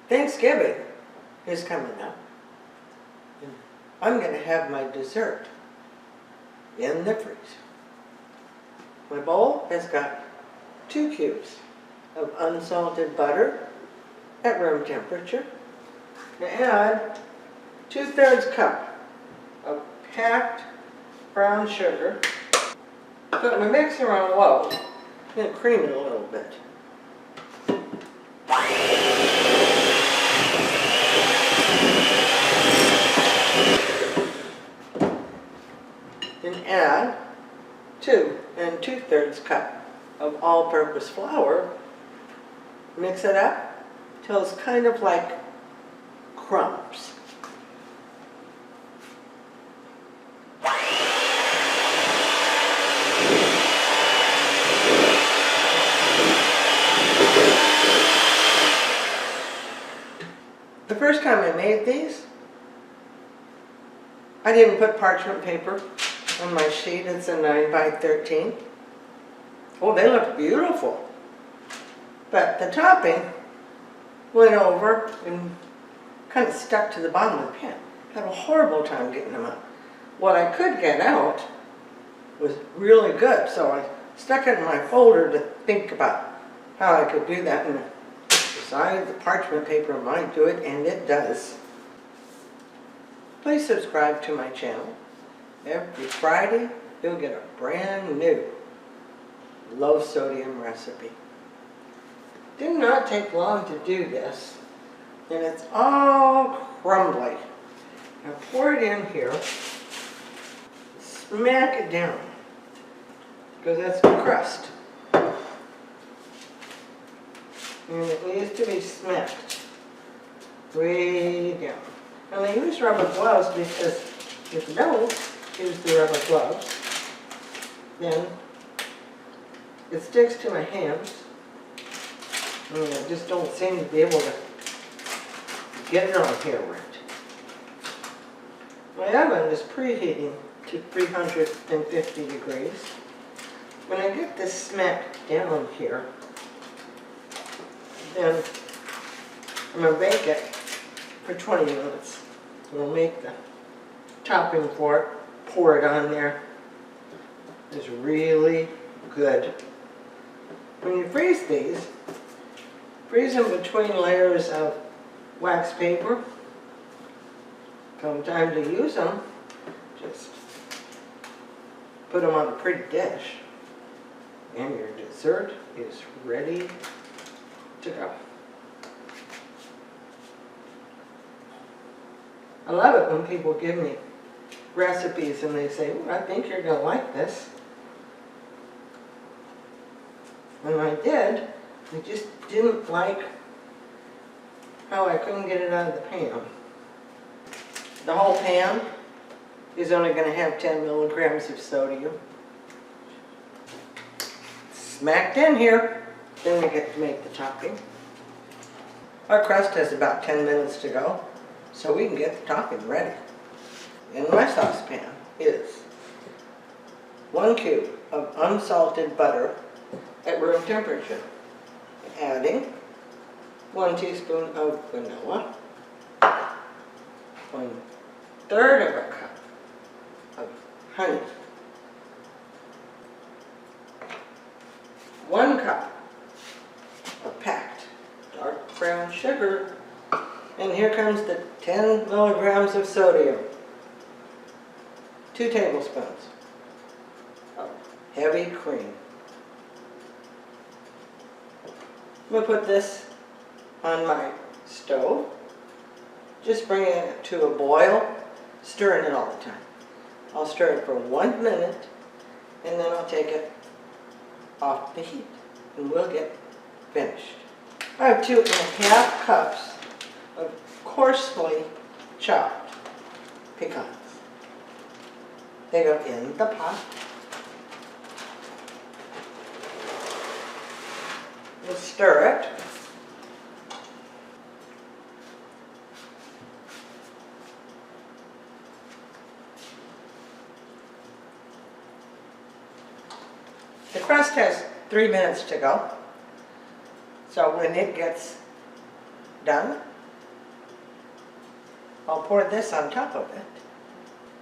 Thanksgiving is coming up. I'm going to have my dessert in the freezer. My bowl has got 2 cubes of unsalted butter at room temperature. I'm going to add 2/3 cup of packed brown sugar. So I'm going to mix it on low. I'm going to cream it a little bit. Then add 2 2/3 cup of all-purpose flour. Mix it up till it's kind of like crumbs. The first time I made these, I didn't put parchment paper on my sheet. It's a 9x13. Oh, they look beautiful. But the topping went over and kind of stuck to the bottom of the pan. Had a horrible time getting them out. What I could get out was really good, so I stuck it in my folder to think about how I could do that, and decided the parchment paper might do it, and it does. Please subscribe to my channel. Every Friday, you'll get a brand new low sodium recipe. Did not take long to do this, and it's all crumbly. Now pour it in here, smack it down, because that's the crust. And it needs to be smacked way down. And I use rubber gloves because if you don't use the rubber gloves, then it sticks to my hands. And I just don't seem to be able to get it on here right. My oven is preheating to 350 degrees. When I get this smacked down here, then I'm going to bake it for 20 minutes. We'll make the topping for it, pour it on there. It's really good. When you freeze these, freeze them between layers of wax paper. Come time to use them, just put them on a pretty dish, and your dessert is ready to go. I love it when people give me recipes and they say, "Ooh, I think you're going to like this." When I did, I just didn't like how I couldn't get it out of the pan. The whole pan is only going to have 10 milligrams of sodium. Smacked in here, then we get to make the topping. Our crust has about 10 minutes to go, so we can get the topping ready. In my saucepan is 1 cube of unsalted butter at room temperature, adding 1 teaspoon of vanilla, 1/3 of a cup of honey, 1 cup of packed dark brown sugar, and here comes the 10 milligrams of sodium, 2 tablespoons of heavy cream. I'm going to put this on my stove, just bringing it to a boil, stirring it all the time. I'll stir it for 1 minute, and then I'll take it off the heat, and we'll get finished. I have 2½ cups of coarsely chopped pecans. They go in the pot. We'll stir it. The crust has 3 minutes to go. So when it gets done, I'll pour this on top of it,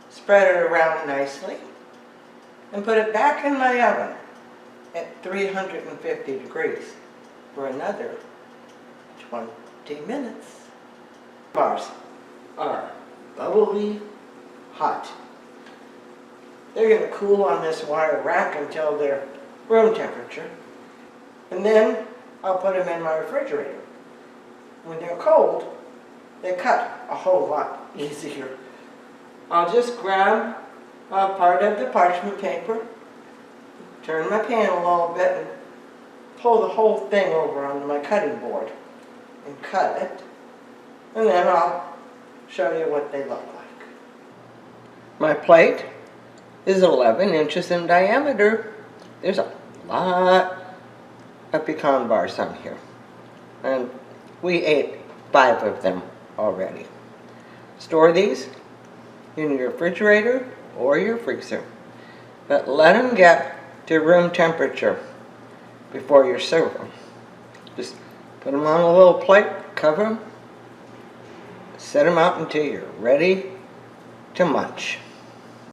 spread it around nicely, and put it back in my oven at 350 degrees for another 20 minutes. Bars are bubbly hot. They're going to cool on this wire rack until they're room temperature, and then I'll put them in my refrigerator. When they're cold, they cut a whole lot easier. I'll just grab part of the parchment paper, turn my pan a little bit, and pull the whole thing over onto my cutting board and cut it, and then I'll show you what they look like. My plate is 11 inches in diameter. There's a lot of pecan bars on here, and we ate 5 of them already. Store these in your refrigerator or your freezer, but let them get to room temperature before you serve them. Just put them on a little plate, cover them, set them out until you're ready to munch.